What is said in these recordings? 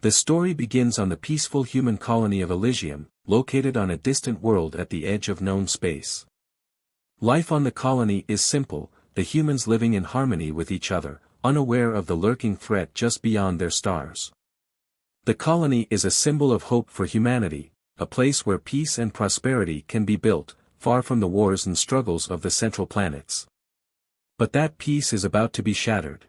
The story begins on the peaceful human colony of Elysium, located on a distant world at the edge of known space. Life on the colony is simple, the humans living in harmony with each other, unaware of the lurking threat just beyond their stars. The colony is a symbol of hope for humanity, a place where peace and prosperity can be built, far from the wars and struggles of the central planets. But that peace is about to be shattered.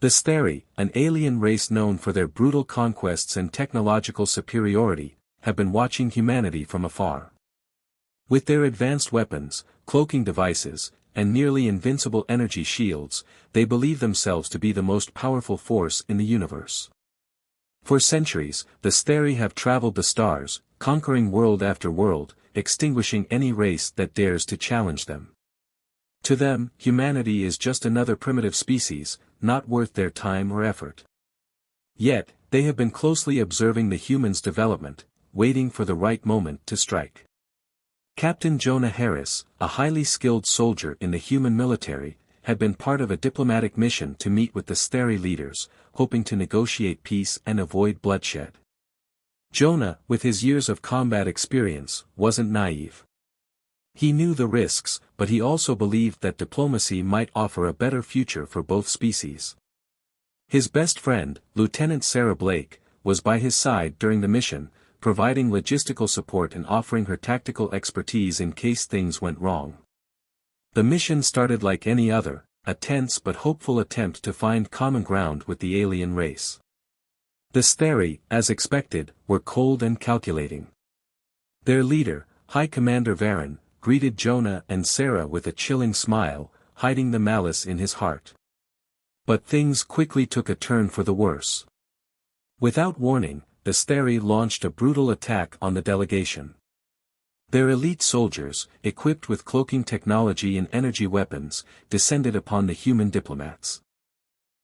The Steri, an alien race known for their brutal conquests and technological superiority, have been watching humanity from afar. With their advanced weapons, cloaking devices, and nearly invincible energy shields, they believe themselves to be the most powerful force in the universe. For centuries, the Steri have traveled the stars, conquering world after world, extinguishing any race that dares to challenge them. To them, humanity is just another primitive species, not worth their time or effort. Yet, they have been closely observing the humans' development, waiting for the right moment to strike. Captain Jonah Harris, a highly skilled soldier in the human military, had been part of a diplomatic mission to meet with the Steri leaders, hoping to negotiate peace and avoid bloodshed. Jonah, with his years of combat experience, wasn't naive. He knew the risks, but he also believed that diplomacy might offer a better future for both species. His best friend, Lieutenant Sarah Blake, was by his side during the mission, providing logistical support and offering her tactical expertise in case things went wrong. The mission started like any other, a tense but hopeful attempt to find common ground with the alien race. The Steri, as expected, were cold and calculating. Their leader, High Commander Varen, greeted Jonah and Sarah with a chilling smile, hiding the malice in his heart. But things quickly took a turn for the worse. Without warning, the Steri launched a brutal attack on the delegation. Their elite soldiers, equipped with cloaking technology and energy weapons, descended upon the human diplomats.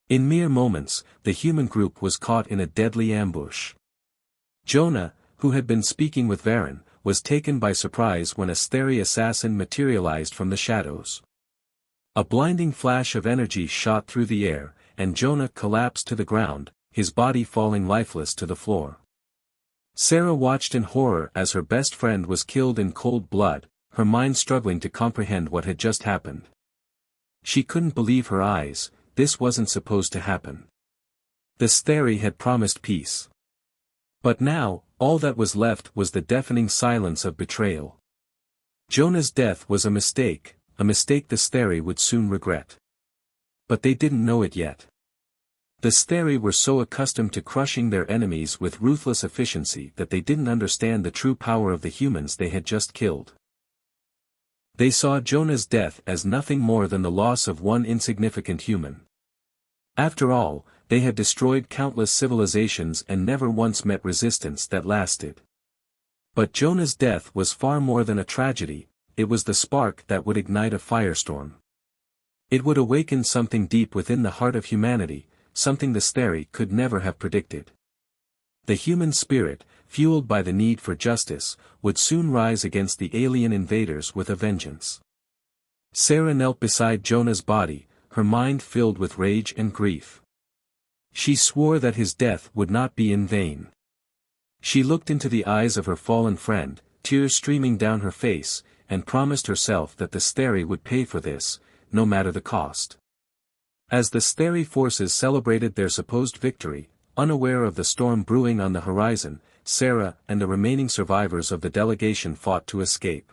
In mere moments, the human group was caught in a deadly ambush. Jonah, who had been speaking with Varen, was taken by surprise when a Steri assassin materialized from the shadows. A blinding flash of energy shot through the air, and Jonah collapsed to the ground, his body falling lifeless to the floor. Sarah watched in horror as her best friend was killed in cold blood, her mind struggling to comprehend what had just happened. She couldn't believe her eyes, this wasn't supposed to happen. The Steri had promised peace. But now, all that was left was the deafening silence of betrayal. Jonah's death was a mistake the Steri would soon regret. But they didn't know it yet. The Steri were so accustomed to crushing their enemies with ruthless efficiency that they didn't understand the true power of the humans they had just killed. They saw Jonah's death as nothing more than the loss of one insignificant human. After all, they had destroyed countless civilizations and never once met resistance that lasted. But Jonah's death was far more than a tragedy, it was the spark that would ignite a firestorm. It would awaken something deep within the heart of humanity, something the Steri could never have predicted. The human spirit, fueled by the need for justice, would soon rise against the alien invaders with a vengeance. Sarah knelt beside Jonah's body, her mind filled with rage and grief. She swore that his death would not be in vain. She looked into the eyes of her fallen friend, tears streaming down her face, and promised herself that the Steri would pay for this, no matter the cost. As the Steri forces celebrated their supposed victory, unaware of the storm brewing on the horizon, Sarah and the remaining survivors of the delegation fought to escape.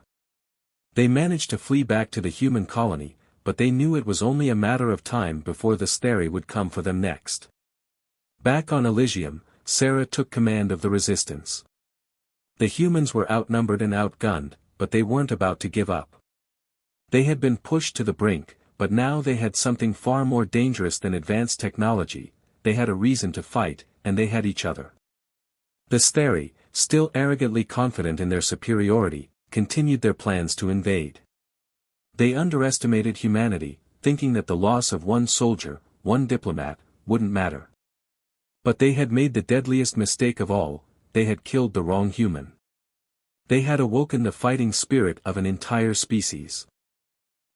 They managed to flee back to the human colony, but they knew it was only a matter of time before the Steri would come for them next. Back on Elysium, Sarah took command of the resistance. The humans were outnumbered and outgunned, but they weren't about to give up. They had been pushed to the brink, but now they had something far more dangerous than advanced technology, they had a reason to fight, and they had each other. The Steri, still arrogantly confident in their superiority, continued their plans to invade. They underestimated humanity, thinking that the loss of one soldier, one diplomat, wouldn't matter. But they had made the deadliest mistake of all, they had killed the wrong human. They had awoken the fighting spirit of an entire species.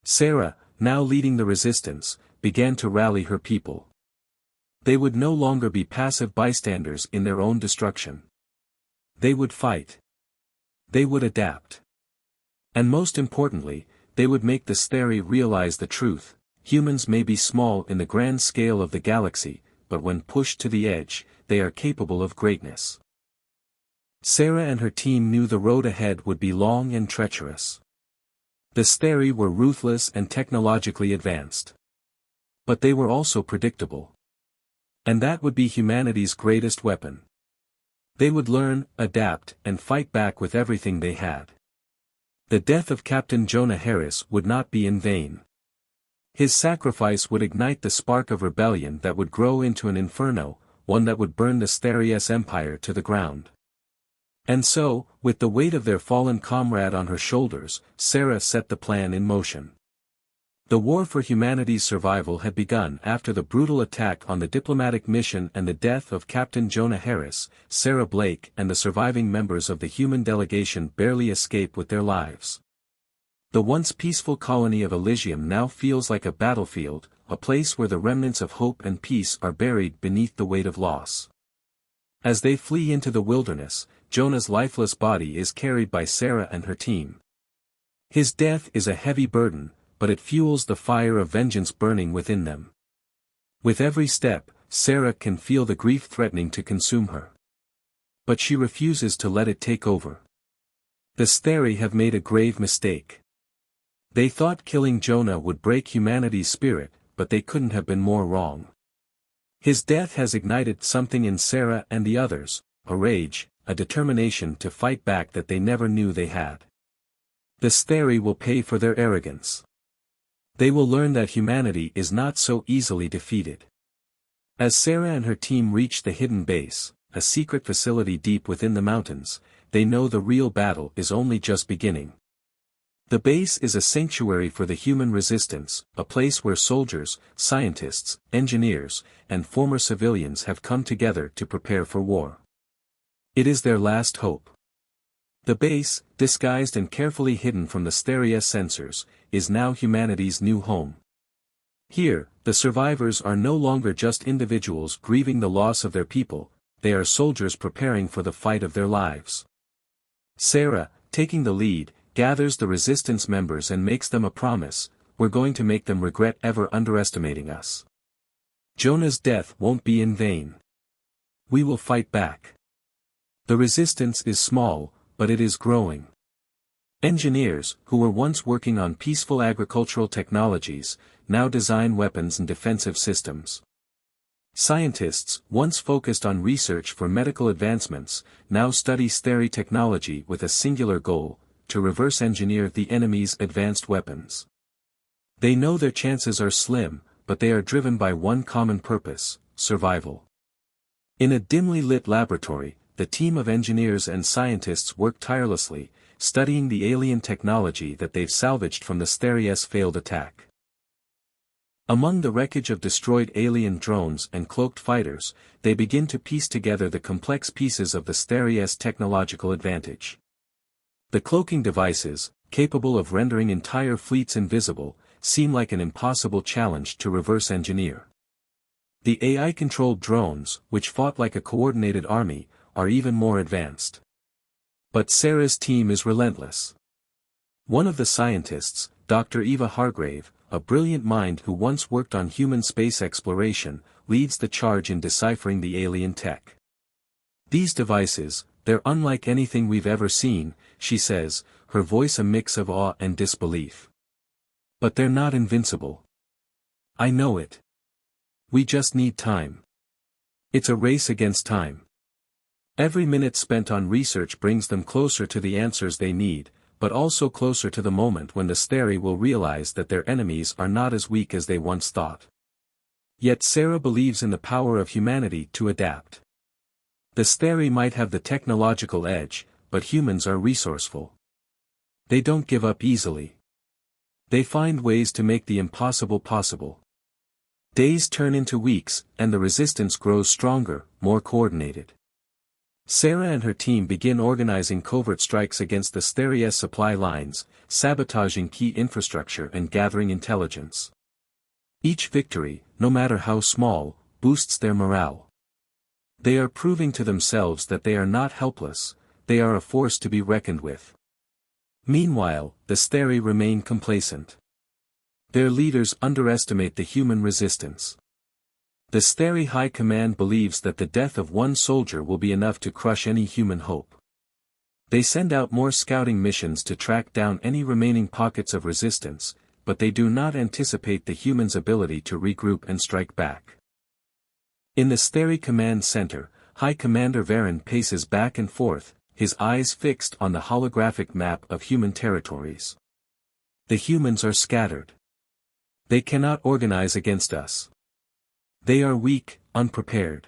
Sarah, now leading the resistance, began to rally her people. They would no longer be passive bystanders in their own destruction. They would fight. They would adapt. And most importantly, they would make the Steri realize the truth: humans may be small in the grand scale of the galaxy, but when pushed to the edge, they are capable of greatness. Sarah and her team knew the road ahead would be long and treacherous. The Steri were ruthless and technologically advanced. But they were also predictable. And that would be humanity's greatest weapon. They would learn, adapt, and fight back with everything they had. The death of Captain Jonah Harris would not be in vain. His sacrifice would ignite the spark of rebellion that would grow into an inferno, one that would burn the Steri empire to the ground. And so, with the weight of their fallen comrade on her shoulders, Sarah set the plan in motion. The war for humanity's survival had begun after the brutal attack on the diplomatic mission and the death of Captain Jonah Harris. Sarah Blake and the surviving members of the human delegation barely escape with their lives. The once peaceful colony of Elysium now feels like a battlefield, a place where the remnants of hope and peace are buried beneath the weight of loss. As they flee into the wilderness, Jonah's lifeless body is carried by Sarah and her team. His death is a heavy burden, but it fuels the fire of vengeance burning within them. With every step, Sarah can feel the grief threatening to consume her. But she refuses to let it take over. The Steri have made a grave mistake. They thought killing Jonah would break humanity's spirit, but they couldn't have been more wrong. His death has ignited something in Sarah and the others, a rage, a determination to fight back that they never knew they had. The Steri will pay for their arrogance. They will learn that humanity is not so easily defeated. As Sarah and her team reach the hidden base, a secret facility deep within the mountains, they know the real battle is only just beginning. The base is a sanctuary for the human resistance, a place where soldiers, scientists, engineers, and former civilians have come together to prepare for war. It is their last hope. The base, disguised and carefully hidden from the Steri sensors, is now humanity's new home. Here, the survivors are no longer just individuals grieving the loss of their people, they are soldiers preparing for the fight of their lives. Sarah, taking the lead, gathers the resistance members and makes them a promise: we're going to make them regret ever underestimating us. Jonah's death won't be in vain. We will fight back. The resistance is small, but it is growing. Engineers, who were once working on peaceful agricultural technologies, now design weapons and defensive systems. Scientists, once focused on research for medical advancements, now study Steri technology with a singular goal: to reverse engineer the enemy's advanced weapons. They know their chances are slim, but they are driven by one common purpose: survival. In a dimly lit laboratory, the team of engineers and scientists work tirelessly, studying the alien technology that they've salvaged from the Steri failed attack. Among the wreckage of destroyed alien drones and cloaked fighters, they begin to piece together the complex pieces of the Steri technological advantage. The cloaking devices, capable of rendering entire fleets invisible, seem like an impossible challenge to reverse engineer. The AI-controlled drones, which fought like a coordinated army, are even more advanced. But Sarah's team is relentless. One of the scientists, Dr. Eva Hargrave, a brilliant mind who once worked on human space exploration, leads the charge in deciphering the alien tech. These devices, they're unlike anything we've ever seen, she says, her voice a mix of awe and disbelief. But they're not invincible. I know it. We just need time. It's a race against time. Every minute spent on research brings them closer to the answers they need, but also closer to the moment when the Steri will realize that their enemies are not as weak as they once thought. Yet Sarah believes in the power of humanity to adapt. The Steri might have the technological edge, but humans are resourceful. They don't give up easily. They find ways to make the impossible possible. Days turn into weeks, and the resistance grows stronger, more coordinated. Sarah and her team begin organizing covert strikes against the Steri supply lines, sabotaging key infrastructure and gathering intelligence. Each victory, no matter how small, boosts their morale. They are proving to themselves that they are not helpless, they are a force to be reckoned with. Meanwhile, the Steri remain complacent. Their leaders underestimate the human resistance. The Steri High Command believes that the death of one soldier will be enough to crush any human hope. They send out more scouting missions to track down any remaining pockets of resistance, but they do not anticipate the humans' ability to regroup and strike back. In the Steri Command Center, High Commander Varen paces back and forth, his eyes fixed on the holographic map of human territories. The humans are scattered. They cannot organize against us. They are weak, unprepared.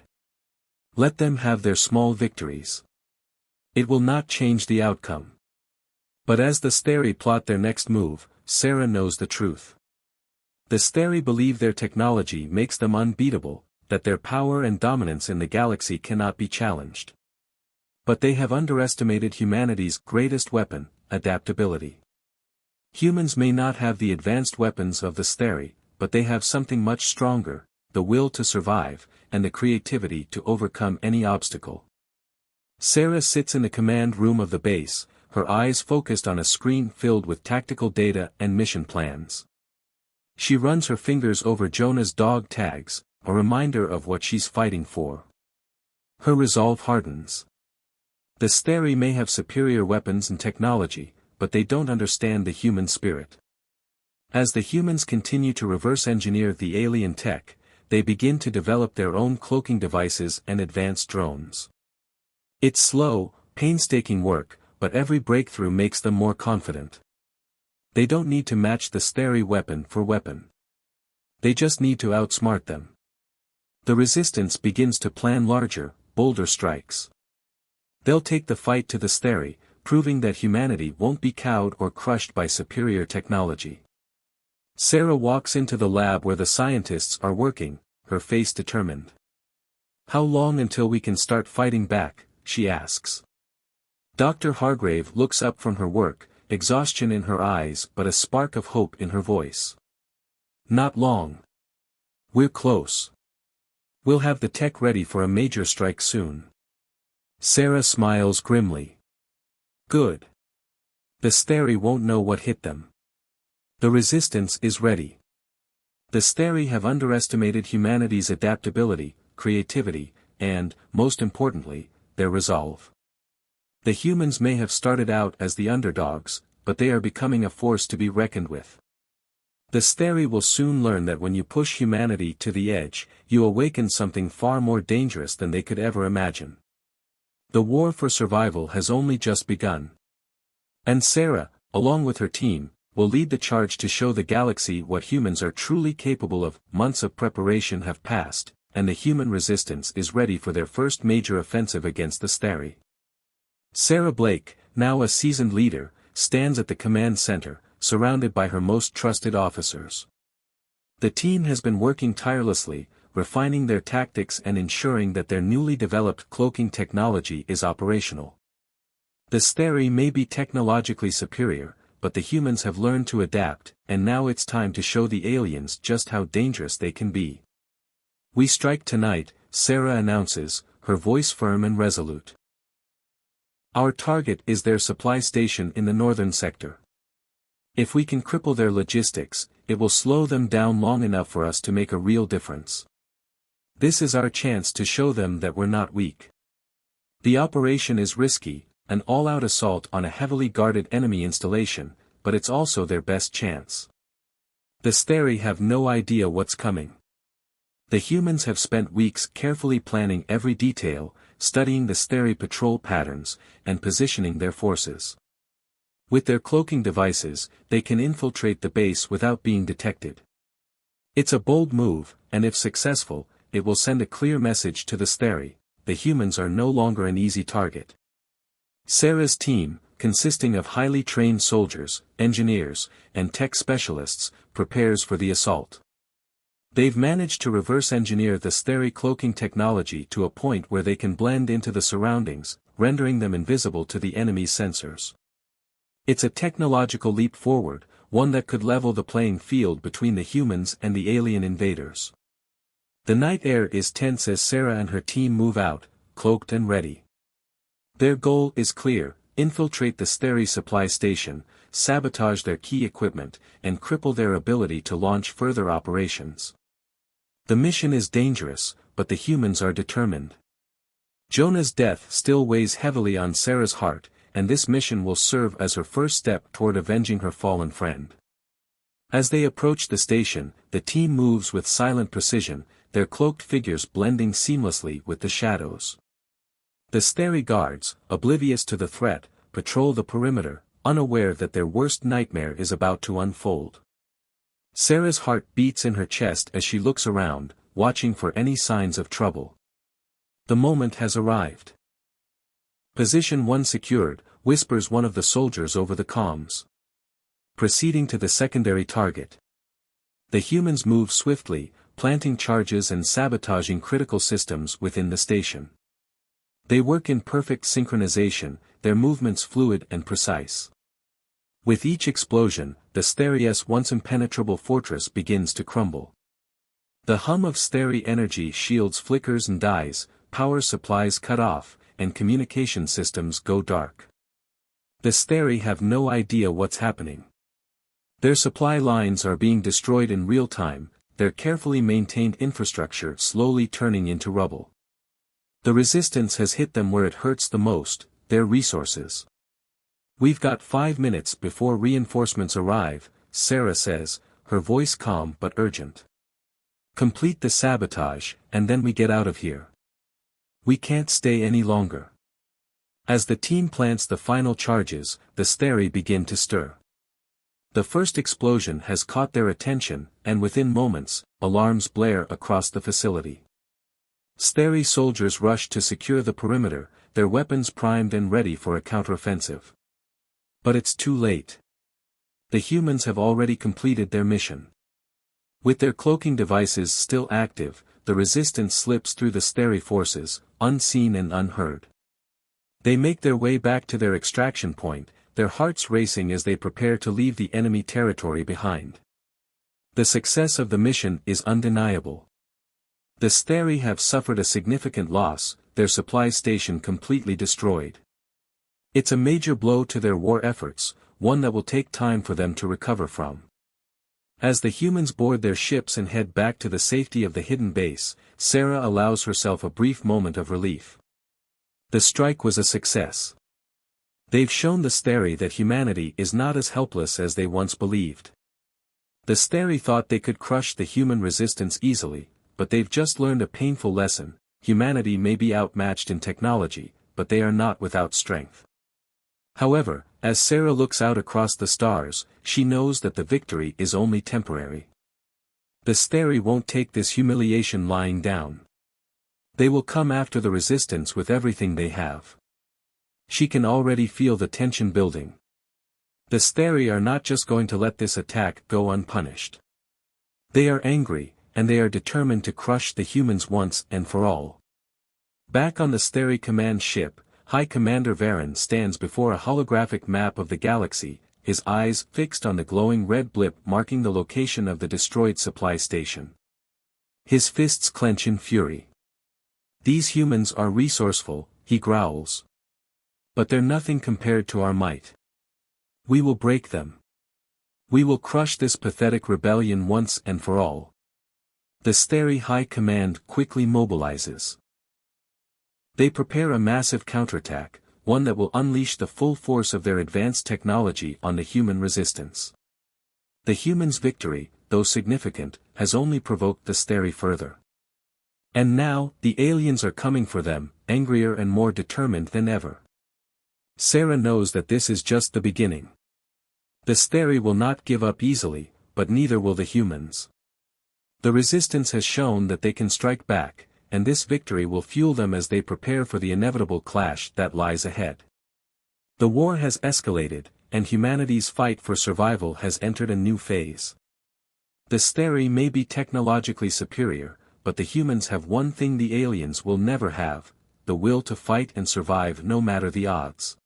Let them have their small victories. It will not change the outcome. But as the Steri plot their next move, Sarah knows the truth. The Steri believe their technology makes them unbeatable, that their power and dominance in the galaxy cannot be challenged. But they have underestimated humanity's greatest weapon, adaptability. Humans may not have the advanced weapons of the Steri, but they have something much stronger, the will to survive, and the creativity to overcome any obstacle. Sarah sits in the command room of the base, her eyes focused on a screen filled with tactical data and mission plans. She runs her fingers over Jonah's dog tags, a reminder of what she's fighting for. Her resolve hardens. The Steri may have superior weapons and technology, but they don't understand the human spirit. As the humans continue to reverse engineer the alien tech, they begin to develop their own cloaking devices and advanced drones. It's slow, painstaking work, but every breakthrough makes them more confident. They don't need to match the Steri weapon for weapon. They just need to outsmart them. The resistance begins to plan larger, bolder strikes. They'll take the fight to the Steri, proving that humanity won't be cowed or crushed by superior technology. Sarah walks into the lab where the scientists are working, her face determined. "How long until we can start fighting back?" she asks. Dr. Hargrave looks up from her work, exhaustion in her eyes but a spark of hope in her voice. "Not long. We're close. We'll have the tech ready for a major strike soon." Sarah smiles grimly. Good. The Steri won't know what hit them. The resistance is ready. The Steri have underestimated humanity's adaptability, creativity, and, most importantly, their resolve. The humans may have started out as the underdogs, but they are becoming a force to be reckoned with. The Steri will soon learn that when you push humanity to the edge, you awaken something far more dangerous than they could ever imagine. The war for survival has only just begun. And Sarah, along with her team, will lead the charge to show the galaxy what humans are truly capable of. Months of preparation have passed, and the human resistance is ready for their first major offensive against the Steri. Sarah Blake, now a seasoned leader, stands at the command center, surrounded by her most trusted officers. The team has been working tirelessly, refining their tactics and ensuring that their newly developed cloaking technology is operational. The Steri may be technologically superior, but the humans have learned to adapt, and now it's time to show the aliens just how dangerous they can be. "We strike tonight," Sarah announces, her voice firm and resolute. "Our target is their supply station in the northern sector. If we can cripple their logistics, it will slow them down long enough for us to make a real difference. This is our chance to show them that we're not weak. The operation is risky, an all-out assault on a heavily guarded enemy installation, but it's also their best chance. The Steri have no idea what's coming. The humans have spent weeks carefully planning every detail, studying the Steri patrol patterns, and positioning their forces. With their cloaking devices, they can infiltrate the base without being detected. It's a bold move, and if successful, it will send a clear message to the Steri: the humans are no longer an easy target. Sarah's team, consisting of highly trained soldiers, engineers, and tech specialists, prepares for the assault. They've managed to reverse engineer the Steri cloaking technology to a point where they can blend into the surroundings, rendering them invisible to the enemy's sensors. It's a technological leap forward, one that could level the playing field between the humans and the alien invaders. The night air is tense as Sarah and her team move out, cloaked and ready. Their goal is clear: infiltrate the Steri supply station, sabotage their key equipment, and cripple their ability to launch further operations. The mission is dangerous, but the humans are determined. Jonah's death still weighs heavily on Sarah's heart, and this mission will serve as her first step toward avenging her fallen friend. As they approach the station, the team moves with silent precision, their cloaked figures blending seamlessly with the shadows. The Steri guards, oblivious to the threat, patrol the perimeter, unaware that their worst nightmare is about to unfold. Sarah's heart beats in her chest as she looks around, watching for any signs of trouble. The moment has arrived. "Position 1 secured," whispers one of the soldiers over the comms. Proceeding to the secondary target. The humans move swiftly, planting charges and sabotaging critical systems within the station. They work in perfect synchronization, their movements fluid and precise. With each explosion, the Steri's once impenetrable fortress begins to crumble. The hum of Steri energy shields flickers and dies, power supplies cut off, and communication systems go dark. The Steri have no idea what's happening. Their supply lines are being destroyed in real time, their carefully maintained infrastructure slowly turning into rubble. The resistance has hit them where it hurts the most, their resources. "We've got 5 minutes before reinforcements arrive," Sarah says, her voice calm but urgent. "Complete the sabotage, and then we get out of here. We can't stay any longer." As the team plants the final charges, the Steri begin to stir. The first explosion has caught their attention, and within moments, alarms blare across the facility. Steri soldiers rush to secure the perimeter, their weapons primed and ready for a counteroffensive. But it's too late. The humans have already completed their mission. With their cloaking devices still active, the resistance slips through the Steri forces, unseen and unheard. They make their way back to their extraction point, their hearts racing as they prepare to leave the enemy territory behind. The success of the mission is undeniable. The Steri have suffered a significant loss, their supply station completely destroyed. It's a major blow to their war efforts, one that will take time for them to recover from. As the humans board their ships and head back to the safety of the hidden base, Sarah allows herself a brief moment of relief. The strike was a success. They've shown the Steri that humanity is not as helpless as they once believed. The Steri thought they could crush the human resistance easily, but they've just learned a painful lesson: humanity may be outmatched in technology, but they are not without strength. However, as Sarah looks out across the stars, she knows that the victory is only temporary. The Steri won't take this humiliation lying down. They will come after the resistance with everything they have. She can already feel the tension building. The Steri are not just going to let this attack go unpunished. They are angry, and they are determined to crush the humans once and for all. Back on the Steri command ship, High Commander Varen stands before a holographic map of the galaxy, his eyes fixed on the glowing red blip marking the location of the destroyed supply station. His fists clench in fury. "These humans are resourceful," he growls. "But they're nothing compared to our might. We will break them. We will crush this pathetic rebellion once and for all." The Steri High Command quickly mobilizes. They prepare a massive counterattack, one that will unleash the full force of their advanced technology on the human resistance. The humans' victory, though significant, has only provoked the Steri further. And now, the aliens are coming for them, angrier and more determined than ever. Sarah knows that this is just the beginning. The Steri will not give up easily, but neither will the humans. The resistance has shown that they can strike back, and this victory will fuel them as they prepare for the inevitable clash that lies ahead. The war has escalated, and humanity's fight for survival has entered a new phase. The Steri may be technologically superior, but the humans have one thing the aliens will never have: the will to fight and survive no matter the odds.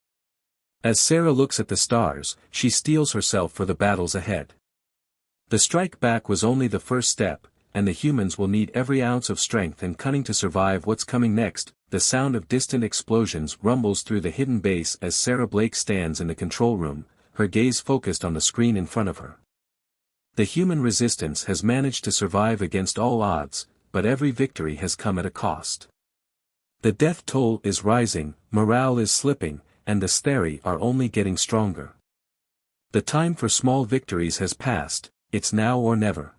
As Sarah looks at the stars, she steels herself for the battles ahead. The strike back was only the first step, and the humans will need every ounce of strength and cunning to survive what's coming next. The sound of distant explosions rumbles through the hidden base as Sarah Blake stands in the control room, her gaze focused on the screen in front of her. The human resistance has managed to survive against all odds, but every victory has come at a cost. The death toll is rising, morale is slipping, and the Steri are only getting stronger. The time for small victories has passed, it's now or never.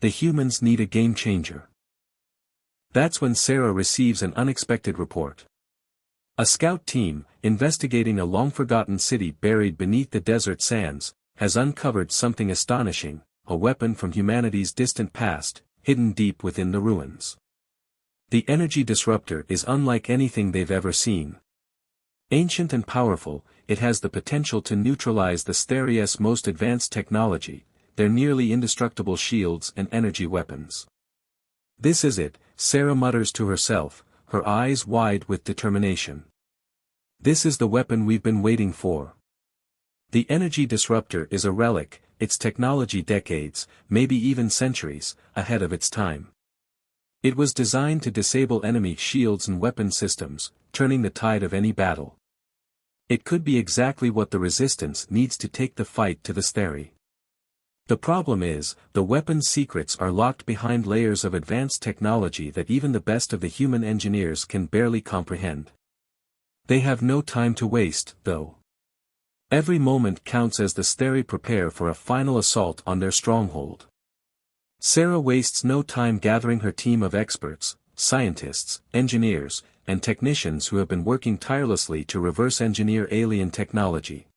The humans need a game changer. That's when Sarah receives an unexpected report. A scout team, investigating a long-forgotten city buried beneath the desert sands, has uncovered something astonishing, a weapon from humanity's distant past, hidden deep within the ruins. The energy disruptor is unlike anything they've ever seen. Ancient and powerful, it has the potential to neutralize the Steri's most advanced technology, their nearly indestructible shields and energy weapons. This is it, Sarah mutters to herself, her eyes wide with determination. This is the weapon we've been waiting for. The energy disruptor is a relic, its technology decades, maybe even centuries, ahead of its time. It was designed to disable enemy shields and weapon systems, turning the tide of any battle. It could be exactly what the resistance needs to take the fight to the Steri. The problem is, the weapon's secrets are locked behind layers of advanced technology that even the best of the human engineers can barely comprehend. They have no time to waste, though. Every moment counts as the Steri prepare for a final assault on their stronghold. Sarah wastes no time gathering her team of experts, scientists, engineers, and technicians who have been working tirelessly to reverse engineer alien technology.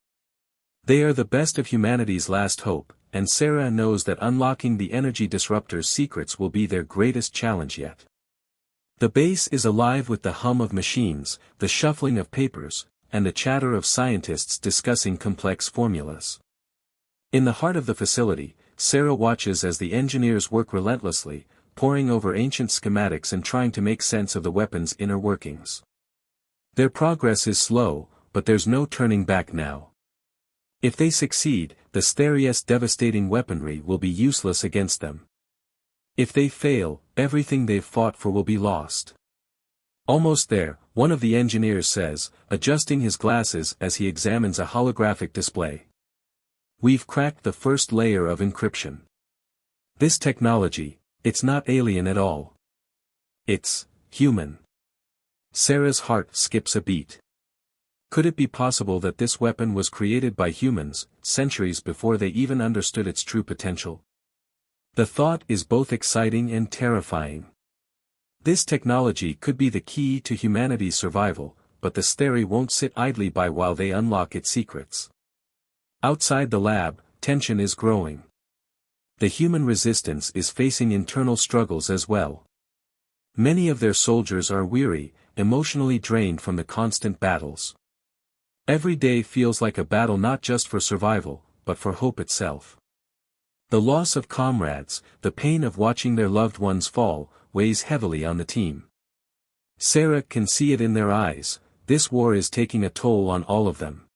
They are the best of humanity's last hope, and Sarah knows that unlocking the energy disruptor's secrets will be their greatest challenge yet. The base is alive with the hum of machines, the shuffling of papers, and the chatter of scientists discussing complex formulas. In the heart of the facility, Sarah watches as the engineers work relentlessly, poring over ancient schematics and trying to make sense of the weapon's inner workings. Their progress is slow, but there's no turning back now. If they succeed, the Steri's devastating weaponry will be useless against them. If they fail, everything they've fought for will be lost. Almost there, one of the engineers says, adjusting his glasses as he examines a holographic display. We've cracked the first layer of encryption. This technology, it's not alien at all. It's human. Sarah's heart skips a beat. Could it be possible that this weapon was created by humans, centuries before they even understood its true potential? The thought is both exciting and terrifying. This technology could be the key to humanity's survival, but the Steri won't sit idly by while they unlock its secrets. Outside the lab, tension is growing. The human resistance is facing internal struggles as well. Many of their soldiers are weary, emotionally drained from the constant battles. Every day feels like a battle not just for survival, but for hope itself. The loss of comrades, the pain of watching their loved ones fall, weighs heavily on the team. Sarah can see it in their eyes, this war is taking a toll on all of them.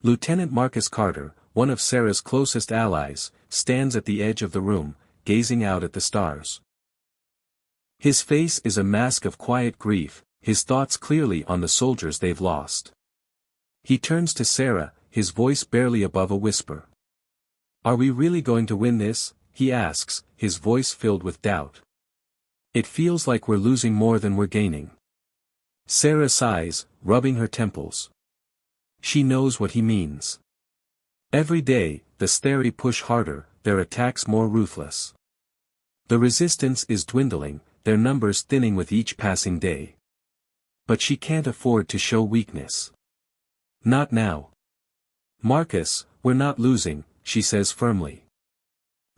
Lieutenant Marcus Carter, one of Sarah's closest allies, stands at the edge of the room, gazing out at the stars. His face is a mask of quiet grief, his thoughts clearly on the soldiers they've lost. He turns to Sarah, his voice barely above a whisper. Are we really going to win this? He asks, his voice filled with doubt. It feels like we're losing more than we're gaining. Sarah sighs, rubbing her temples. She knows what he means. Every day, the Steri push harder, their attacks more ruthless. The resistance is dwindling, their numbers thinning with each passing day. But she can't afford to show weakness. Not now. Marcus, we're not losing, she says firmly.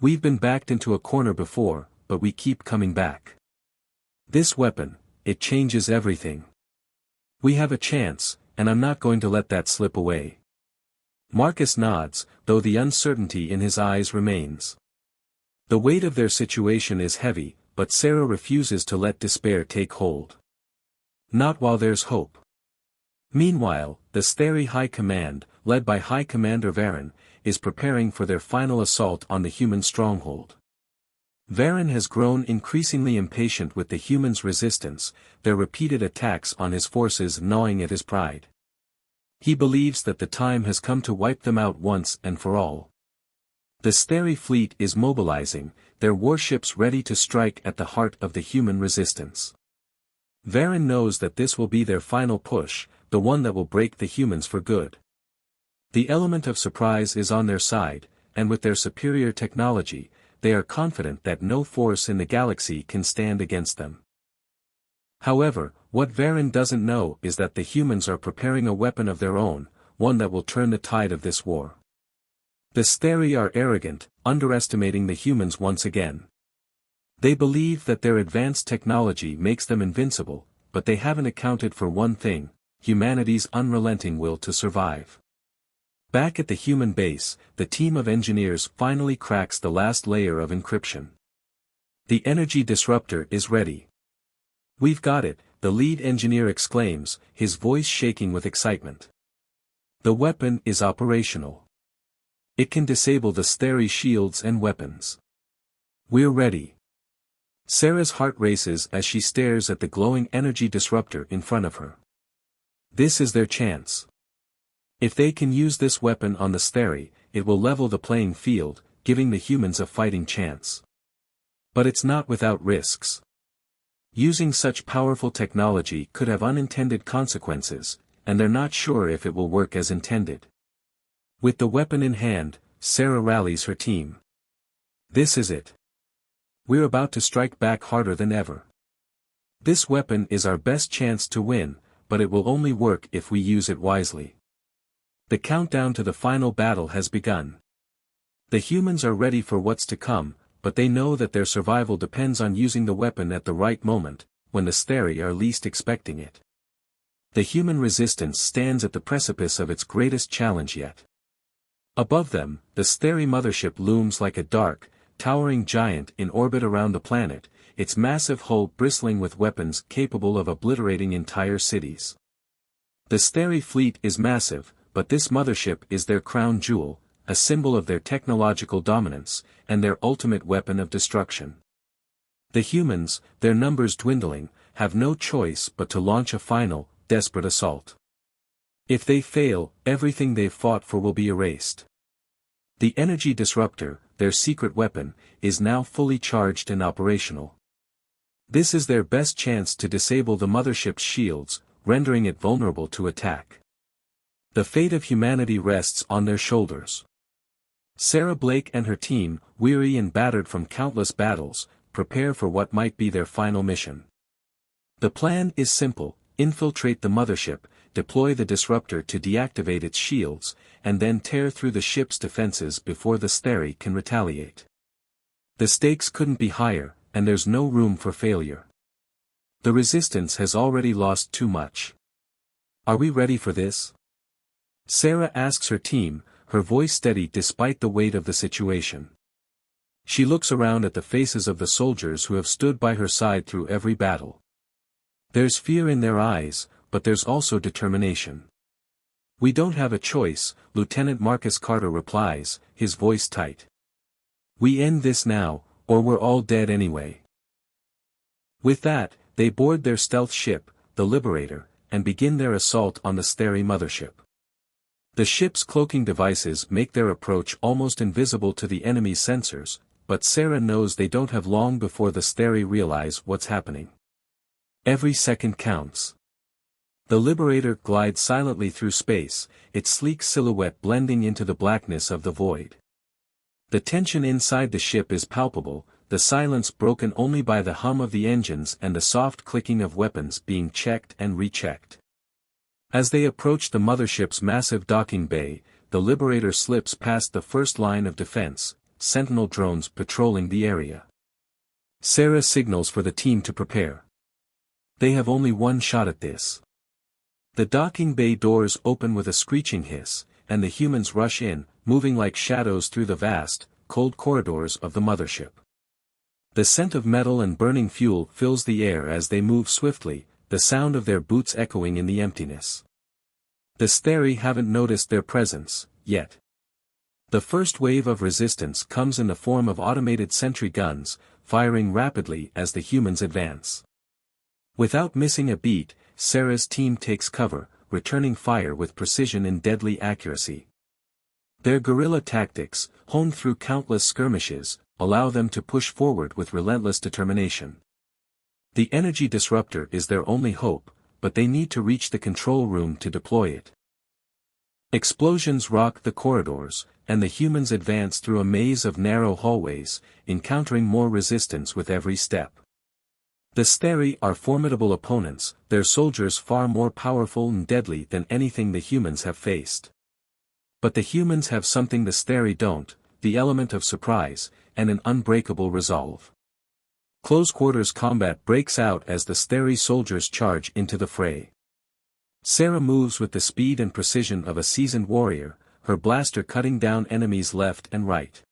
We've been backed into a corner before, but we keep coming back. This weapon, it changes everything. We have a chance, and I'm not going to let that slip away. Marcus nods, though the uncertainty in his eyes remains. The weight of their situation is heavy, but Sarah refuses to let despair take hold. Not while there's hope. Meanwhile, the Steri High Command, led by High Commander Varen, is preparing for their final assault on the human stronghold. Varen has grown increasingly impatient with the humans' resistance, their repeated attacks on his forces gnawing at his pride. He believes that the time has come to wipe them out once and for all. The Steri fleet is mobilizing, their warships ready to strike at the heart of the human resistance. Varen knows that this will be their final push, the one that will break the humans for good. The element of surprise is on their side, and with their superior technology, they are confident that no force in the galaxy can stand against them. However, what Varen doesn't know is that the humans are preparing a weapon of their own, one that will turn the tide of this war. The Steri are arrogant, underestimating the humans once again. They believe that their advanced technology makes them invincible, but they haven't accounted for one thing: humanity's unrelenting will to survive. Back at the human base, the team of engineers finally cracks the last layer of encryption. The energy disruptor is ready. "We've got it," the lead engineer exclaims, his voice shaking with excitement. The weapon is operational. It can disable the Steri shields and weapons. "We're ready." Sarah's heart races as she stares at the glowing energy disruptor in front of her. This is their chance. If they can use this weapon on the Steri, it will level the playing field, giving the humans a fighting chance. But it's not without risks. Using such powerful technology could have unintended consequences, and they're not sure if it will work as intended. With the weapon in hand, Sarah rallies her team. "This is it. We're about to strike back harder than ever. This weapon is our best chance to win, but it will only work if we use it wisely." The countdown to the final battle has begun. The humans are ready for what's to come, but they know that their survival depends on using the weapon at the right moment, when the Steri are least expecting it. The human resistance stands at the precipice of its greatest challenge yet. Above them, the Steri mothership looms like a dark, towering giant in orbit around the planet, its massive hull bristling with weapons capable of obliterating entire cities. The Steri fleet is massive, but this mothership is their crown jewel, a symbol of their technological dominance, and their ultimate weapon of destruction. The humans, their numbers dwindling, have no choice but to launch a final, desperate assault. If they fail, everything they've fought for will be erased. The energy disruptor, their secret weapon, is now fully charged and operational. This is their best chance to disable the mothership's shields, rendering it vulnerable to attack. The fate of humanity rests on their shoulders. Sarah Blake and her team, weary and battered from countless battles, prepare for what might be their final mission. The plan is simple: infiltrate the mothership, deploy the disruptor to deactivate its shields, and then tear through the ship's defenses before the Steri can retaliate. The stakes couldn't be higher, and there's no room for failure. The resistance has already lost too much. "Are we ready for this?" Sarah asks her team, her voice steady despite the weight of the situation. She looks around at the faces of the soldiers who have stood by her side through every battle. There's fear in their eyes, but there's also determination. "We don't have a choice," Lieutenant Marcus Carter replies, his voice tight. "We end this now, or we're all dead anyway." With that, they board their stealth ship, the Liberator, and begin their assault on the Steri mothership. The ship's cloaking devices make their approach almost invisible to the enemy's sensors, but Sarah knows they don't have long before the Steri realize what's happening. Every second counts. The Liberator glides silently through space, its sleek silhouette blending into the blackness of the void. The tension inside the ship is palpable, the silence broken only by the hum of the engines and the soft clicking of weapons being checked and rechecked. As they approach the mothership's massive docking bay, the Liberator slips past the first line of defense, Sentinel drones patrolling the area. Sarah signals for the team to prepare. They have only one shot at this. The docking bay doors open with a screeching hiss, and the humans rush in, moving like shadows through the vast, cold corridors of the mothership. The scent of metal and burning fuel fills the air as they move swiftly, the sound of their boots echoing in the emptiness. The Steri haven't noticed their presence, yet. The first wave of resistance comes in the form of automated sentry guns, firing rapidly as the humans advance. Without missing a beat, Sarah's team takes cover, returning fire with precision and deadly accuracy. Their guerrilla tactics, honed through countless skirmishes, allow them to push forward with relentless determination. The energy disruptor is their only hope, but they need to reach the control room to deploy it. Explosions rock the corridors, and the humans advance through a maze of narrow hallways, encountering more resistance with every step. The Steri are formidable opponents, their soldiers far more powerful and deadly than anything the humans have faced. But the humans have something the Steri don't, the element of surprise, and an unbreakable resolve. Close quarters combat breaks out as the Steri soldiers charge into the fray. Sarah moves with the speed and precision of a seasoned warrior, her blaster cutting down enemies left and right.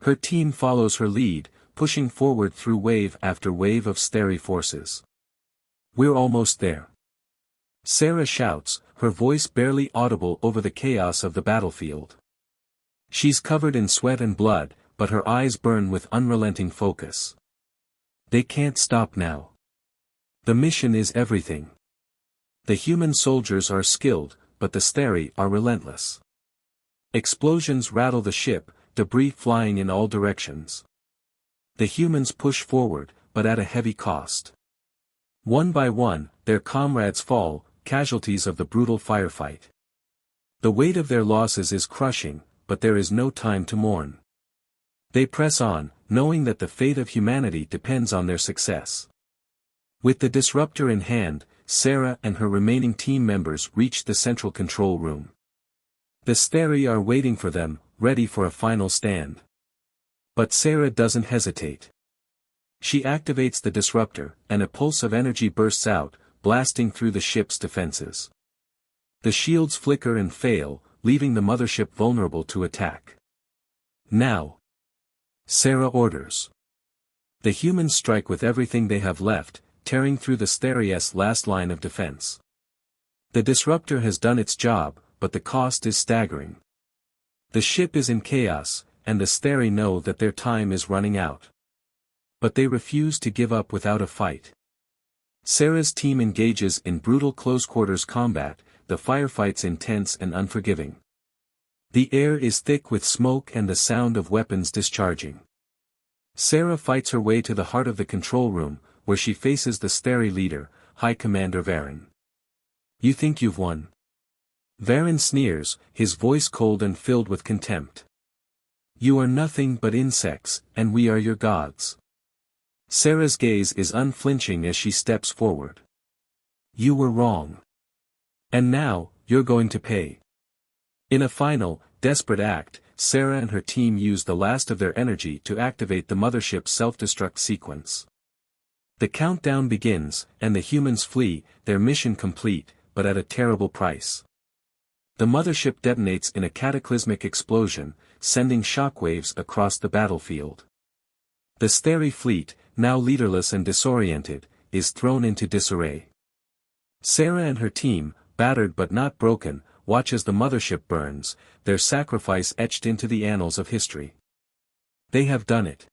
Her team follows her lead, pushing forward through wave after wave of Steri forces. "We're almost there," Sarah shouts, her voice barely audible over the chaos of the battlefield. She's covered in sweat and blood, but her eyes burn with unrelenting focus. They can't stop now. The mission is everything. The human soldiers are skilled, but the Steri are relentless. Explosions rattle the ship, debris flying in all directions. The humans push forward, but at a heavy cost. One by one, their comrades fall, casualties of the brutal firefight. The weight of their losses is crushing, but there is no time to mourn. They press on, knowing that the fate of humanity depends on their success. With the disruptor in hand, Sarah and her remaining team members reach the central control room. The Steri are waiting for them, ready for a final stand. But Sarah doesn't hesitate. She activates the disruptor, and a pulse of energy bursts out, blasting through the ship's defenses. The shields flicker and fail, leaving the mothership vulnerable to attack. "Now," Sarah orders. The humans strike with everything they have left, tearing through the Steri's last line of defense. The disruptor has done its job, but the cost is staggering. The ship is in chaos, and the Steri know that their time is running out. But they refuse to give up without a fight. Sarah's team engages in brutal close-quarters combat, the firefights intense and unforgiving. The air is thick with smoke and the sound of weapons discharging. Sarah fights her way to the heart of the control room, where she faces the Steri leader, High Commander Varen. "You think you've won?" Varen sneers, his voice cold and filled with contempt. "You are nothing but insects, and we are your gods." Sarah's gaze is unflinching as she steps forward. "You were wrong. And now, you're going to pay." In a final, desperate act, Sarah and her team use the last of their energy to activate the mothership's self-destruct sequence. The countdown begins, and the humans flee, their mission complete, but at a terrible price. The mothership detonates in a cataclysmic explosion, sending shockwaves across the battlefield. The Steri fleet, now leaderless and disoriented, is thrown into disarray. Sarah and her team, battered but not broken, watch as the mothership burns, their sacrifice etched into the annals of history. They have done it.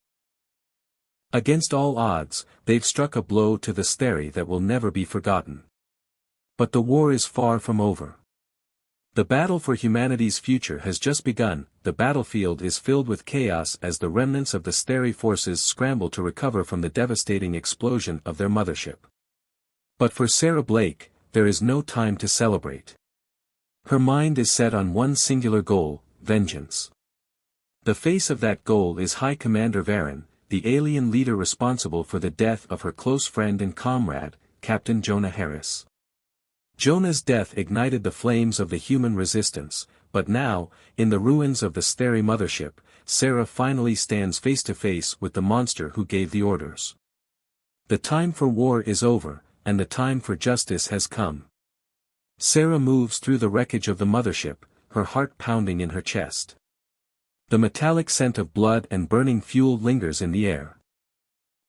Against all odds, they've struck a blow to the Steri that will never be forgotten. But the war is far from over. The battle for humanity's future has just begun. The battlefield is filled with chaos as the remnants of the Steri forces scramble to recover from the devastating explosion of their mothership. But for Sarah Blake, there is no time to celebrate. Her mind is set on one singular goal, vengeance. The face of that goal is High Commander Varen, the alien leader responsible for the death of her close friend and comrade, Captain Jonah Harris. Jonah's death ignited the flames of the human resistance, but now, in the ruins of the Steri mothership, Sarah finally stands face to face with the monster who gave the orders. The time for war is over, and the time for justice has come. Sarah moves through the wreckage of the mothership, her heart pounding in her chest. The metallic scent of blood and burning fuel lingers in the air.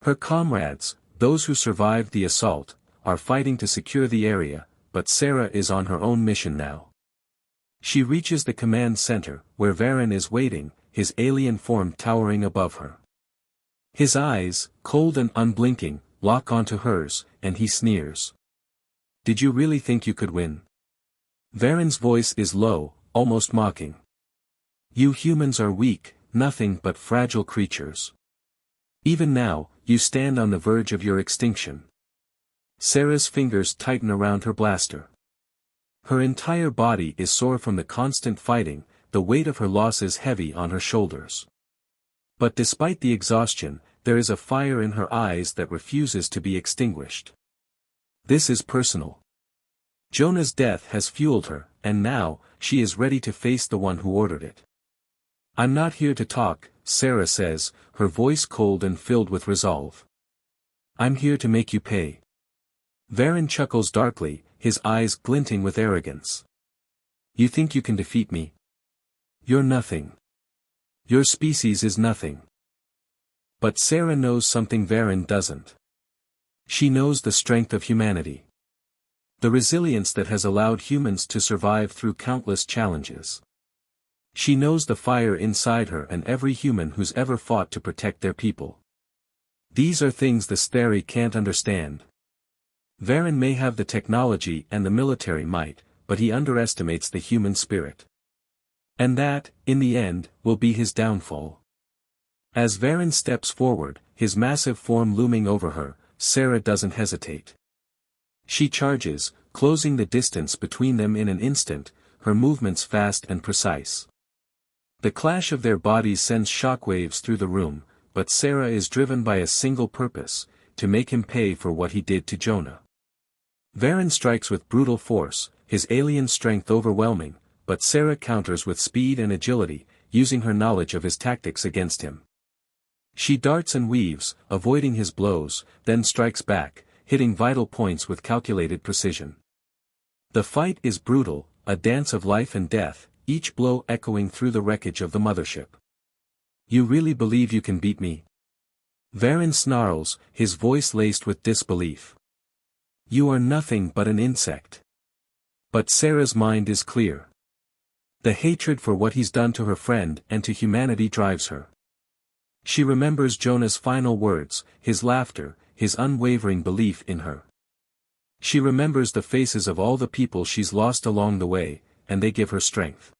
Her comrades, those who survived the assault, are fighting to secure the area, but Sarah is on her own mission now. She reaches the command center, where Varen is waiting, his alien form towering above her. His eyes, cold and unblinking, lock onto hers, and he sneers. Did you really think you could win? Varen's voice is low, almost mocking. You humans are weak, nothing but fragile creatures. Even now, you stand on the verge of your extinction. Sarah's fingers tighten around her blaster. Her entire body is sore from the constant fighting, the weight of her loss is heavy on her shoulders. But despite the exhaustion, there is a fire in her eyes that refuses to be extinguished. This is personal. Jonah's death has fueled her, and now, she is ready to face the one who ordered it. I'm not here to talk, Sarah says, her voice cold and filled with resolve. I'm here to make you pay. Varen chuckles darkly, his eyes glinting with arrogance. You think you can defeat me? You're nothing. Your species is nothing. But Sarah knows something Varen doesn't. She knows the strength of humanity. The resilience that has allowed humans to survive through countless challenges. She knows the fire inside her and every human who's ever fought to protect their people. These are things the Steri can't understand. Varen may have the technology and the military might, but he underestimates the human spirit. And that, in the end, will be his downfall. As Varen steps forward, his massive form looming over her, Sarah doesn't hesitate. She charges, closing the distance between them in an instant, her movements fast and precise. The clash of their bodies sends shockwaves through the room, but Sarah is driven by a single purpose, to make him pay for what he did to Jonah. Varen strikes with brutal force, his alien strength overwhelming, but Sarah counters with speed and agility, using her knowledge of his tactics against him. She darts and weaves, avoiding his blows, then strikes back, hitting vital points with calculated precision. The fight is brutal, a dance of life and death, each blow echoing through the wreckage of the mothership. You really believe you can beat me? Varen snarls, his voice laced with disbelief. You are nothing but an insect. But Sarah's mind is clear. The hatred for what he's done to her friend and to humanity drives her. She remembers Jonah's final words, his laughter, his unwavering belief in her. She remembers the faces of all the people she's lost along the way, and they give her strength.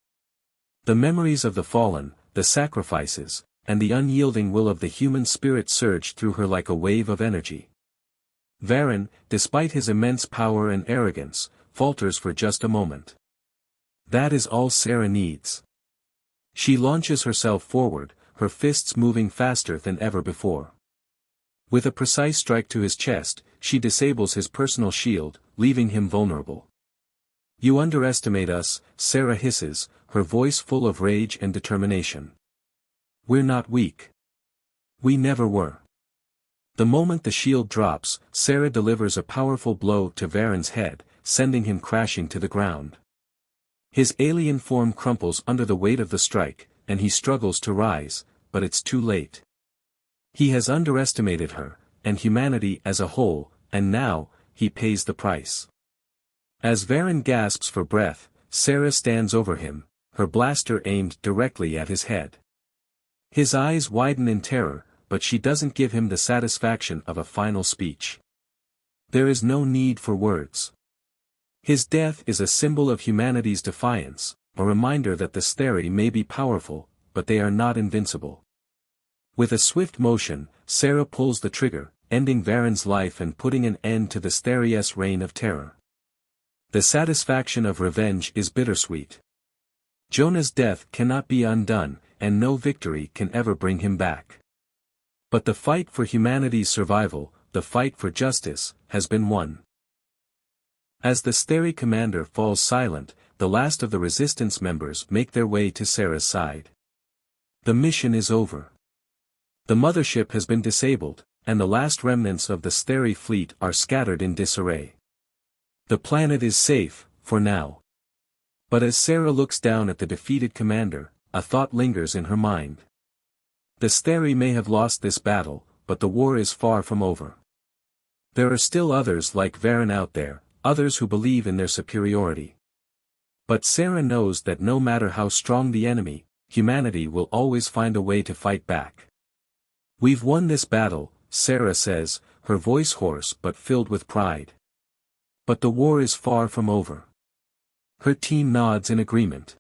The memories of the fallen, the sacrifices, and the unyielding will of the human spirit surge through her like a wave of energy. Varen, despite his immense power and arrogance, falters for just a moment. That is all Sarah needs. She launches herself forward, her fists moving faster than ever before. With a precise strike to his chest, she disables his personal shield, leaving him vulnerable. You underestimate us, Sarah hisses, her voice full of rage and determination. We're not weak. We never were. The moment the shield drops, Sarah delivers a powerful blow to Varen's head, sending him crashing to the ground. His alien form crumples under the weight of the strike, and he struggles to rise, but it's too late. He has underestimated her, and humanity as a whole, and now, he pays the price. As Varen gasps for breath, Sarah stands over him, her blaster aimed directly at his head. His eyes widen in terror, but she doesn't give him the satisfaction of a final speech. There is no need for words. His death is a symbol of humanity's defiance, a reminder that the Steri may be powerful, but they are not invincible. With a swift motion, Sarah pulls the trigger, ending Varen's life and putting an end to the Steri's reign of terror. The satisfaction of revenge is bittersweet. Jonah's death cannot be undone, and no victory can ever bring him back. But the fight for humanity's survival, the fight for justice, has been won. As the Steri commander falls silent, the last of the resistance members make their way to Sarah's side. The mission is over. The mothership has been disabled, and the last remnants of the Steri fleet are scattered in disarray. The planet is safe, for now. But as Sarah looks down at the defeated commander, a thought lingers in her mind. The Steri may have lost this battle, but the war is far from over. There are still others like Varen out there, others who believe in their superiority. But Sarah knows that no matter how strong the enemy, humanity will always find a way to fight back. "We've won this battle," Sarah says, her voice hoarse but filled with pride. "But the war is far from over." Her team nods in agreement.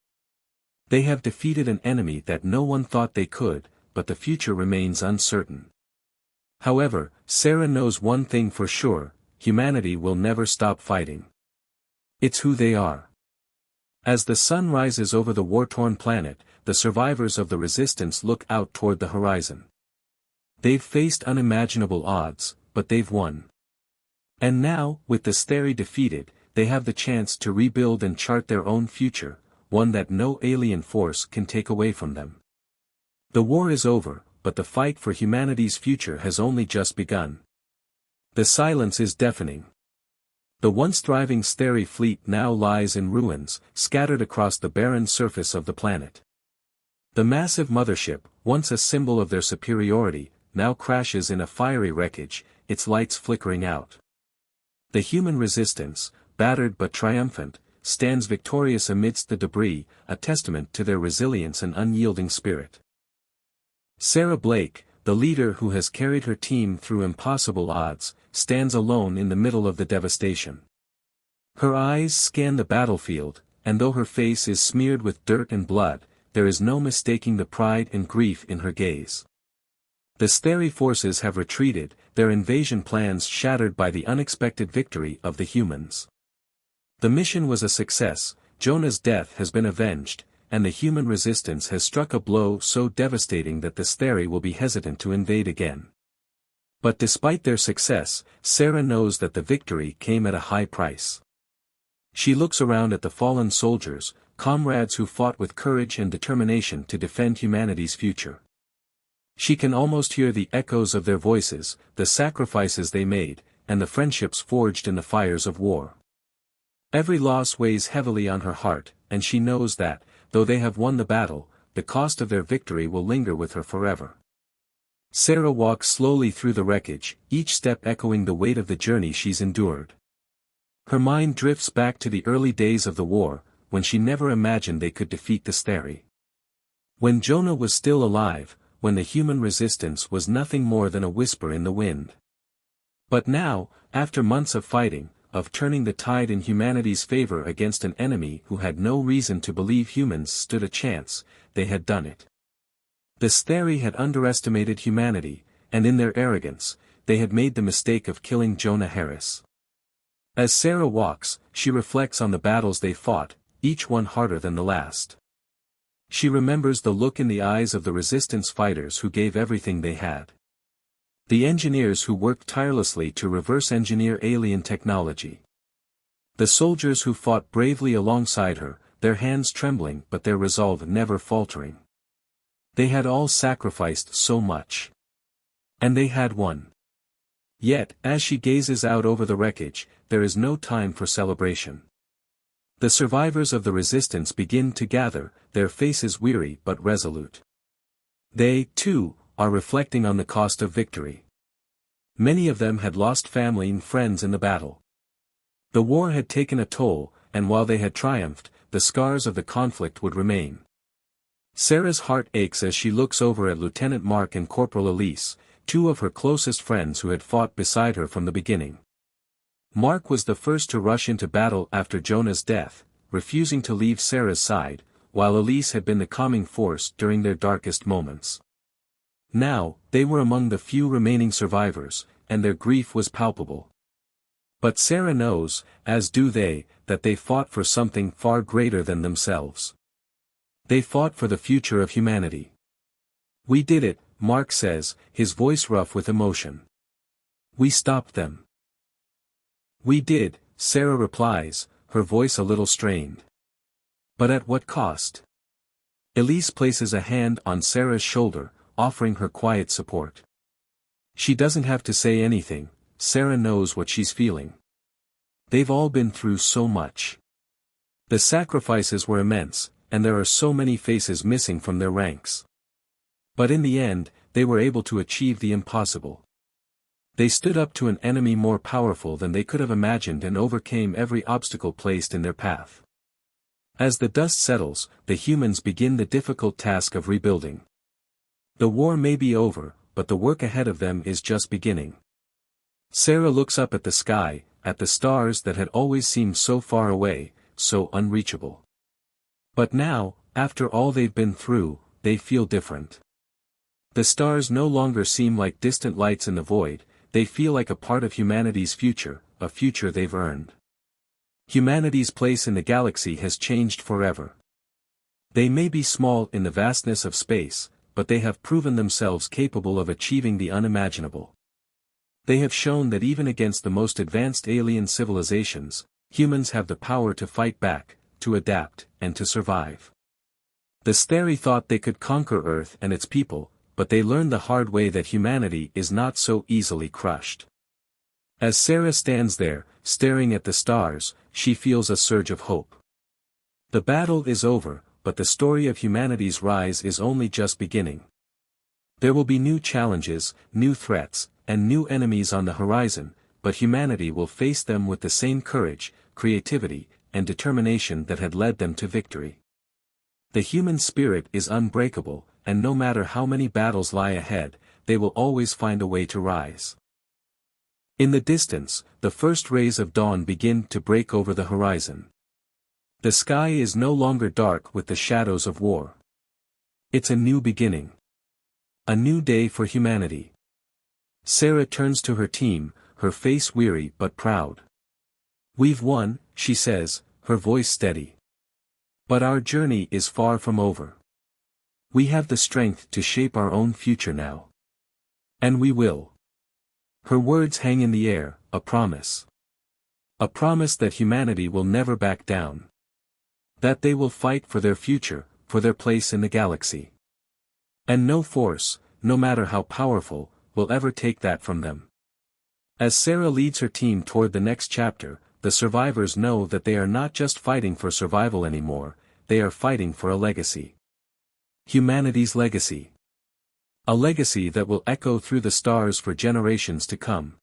They have defeated an enemy that no one thought they could, but the future remains uncertain. However, Sarah knows one thing for sure: humanity will never stop fighting. It's who they are. As the sun rises over the war-torn planet, the survivors of the resistance look out toward the horizon. They've faced unimaginable odds, but they've won. And now, with the Steri defeated, they have the chance to rebuild and chart their own future, one that no alien force can take away from them. The war is over, but the fight for humanity's future has only just begun. The silence is deafening. The once thriving Steri fleet now lies in ruins, scattered across the barren surface of the planet. The massive mothership, once a symbol of their superiority, now crashes in a fiery wreckage, its lights flickering out. The human resistance, battered but triumphant, stands victorious amidst the debris, a testament to their resilience and unyielding spirit. Sarah Blake, the leader who has carried her team through impossible odds, stands alone in the middle of the devastation. Her eyes scan the battlefield, and though her face is smeared with dirt and blood, there is no mistaking the pride and grief in her gaze. The Steri forces have retreated, their invasion plans shattered by the unexpected victory of the humans. The mission was a success, Jonah's death has been avenged, and the human resistance has struck a blow so devastating that the Steri will be hesitant to invade again. But despite their success, Sarah knows that the victory came at a high price. She looks around at the fallen soldiers, comrades who fought with courage and determination to defend humanity's future. She can almost hear the echoes of their voices, the sacrifices they made, and the friendships forged in the fires of war. Every loss weighs heavily on her heart, and she knows that, though they have won the battle, the cost of their victory will linger with her forever. Sarah walks slowly through the wreckage, each step echoing the weight of the journey she's endured. Her mind drifts back to the early days of the war, when she never imagined they could defeat the Steri. When Jonah was still alive, when the human resistance was nothing more than a whisper in the wind. But now, after months of fighting, of turning the tide in humanity's favor against an enemy who had no reason to believe humans stood a chance, they had done it. The Steri had underestimated humanity, and in their arrogance, they had made the mistake of killing Jonah Harris. As Sarah walks, she reflects on the battles they fought, each one harder than the last. She remembers the look in the eyes of the resistance fighters who gave everything they had. The engineers who worked tirelessly to reverse engineer alien technology. The soldiers who fought bravely alongside her, their hands trembling but their resolve never faltering. They had all sacrificed so much. And they had won. Yet, as she gazes out over the wreckage, there is no time for celebration. The survivors of the resistance begin to gather, their faces weary but resolute. They, too, are reflecting on the cost of victory. Many of them had lost family and friends in the battle. The war had taken a toll, and while they had triumphed, the scars of the conflict would remain. Sarah's heart aches as she looks over at Lieutenant Mark and Corporal Elise, two of her closest friends who had fought beside her from the beginning. Mark was the first to rush into battle after Jonah's death, refusing to leave Sarah's side, while Elise had been the calming force during their darkest moments. Now, they were among the few remaining survivors, and their grief was palpable. But Sarah knows, as do they, that they fought for something far greater than themselves. They fought for the future of humanity. "We did it," Mark says, his voice rough with emotion. "We stopped them." "We did," Sarah replies, her voice a little strained. "But at what cost?" Elise places a hand on Sarah's shoulder, offering her quiet support. She doesn't have to say anything, Sarah knows what she's feeling. They've all been through so much. The sacrifices were immense, and there are so many faces missing from their ranks. But in the end, they were able to achieve the impossible. They stood up to an enemy more powerful than they could have imagined and overcame every obstacle placed in their path. As the dust settles, the humans begin the difficult task of rebuilding. The war may be over, but the work ahead of them is just beginning. Sarah looks up at the sky, at the stars that had always seemed so far away, so unreachable. But now, after all they've been through, they feel different. The stars no longer seem like distant lights in the void, they feel like a part of humanity's future, a future they've earned. Humanity's place in the galaxy has changed forever. They may be small in the vastness of space, but they have proven themselves capable of achieving the unimaginable. They have shown that even against the most advanced alien civilizations, humans have the power to fight back, to adapt, and to survive. The Steri thought they could conquer Earth and its people, but they learned the hard way that humanity is not so easily crushed. As Sarah stands there, staring at the stars, she feels a surge of hope. The battle is over, but the story of humanity's rise is only just beginning. There will be new challenges, new threats, and new enemies on the horizon, but humanity will face them with the same courage, creativity, and determination that had led them to victory. The human spirit is unbreakable, and no matter how many battles lie ahead, they will always find a way to rise. In the distance, the first rays of dawn begin to break over the horizon. The sky is no longer dark with the shadows of war. It's a new beginning. A new day for humanity. Sarah turns to her team, her face weary but proud. "We've won," she says, her voice steady. "But our journey is far from over. We have the strength to shape our own future now. And we will." Her words hang in the air, a promise. A promise that humanity will never back down. That they will fight for their future, for their place in the galaxy. And no force, no matter how powerful, will ever take that from them. As Sarah leads her team toward the next chapter, the survivors know that they are not just fighting for survival anymore, they are fighting for a legacy. Humanity's legacy. A legacy that will echo through the stars for generations to come.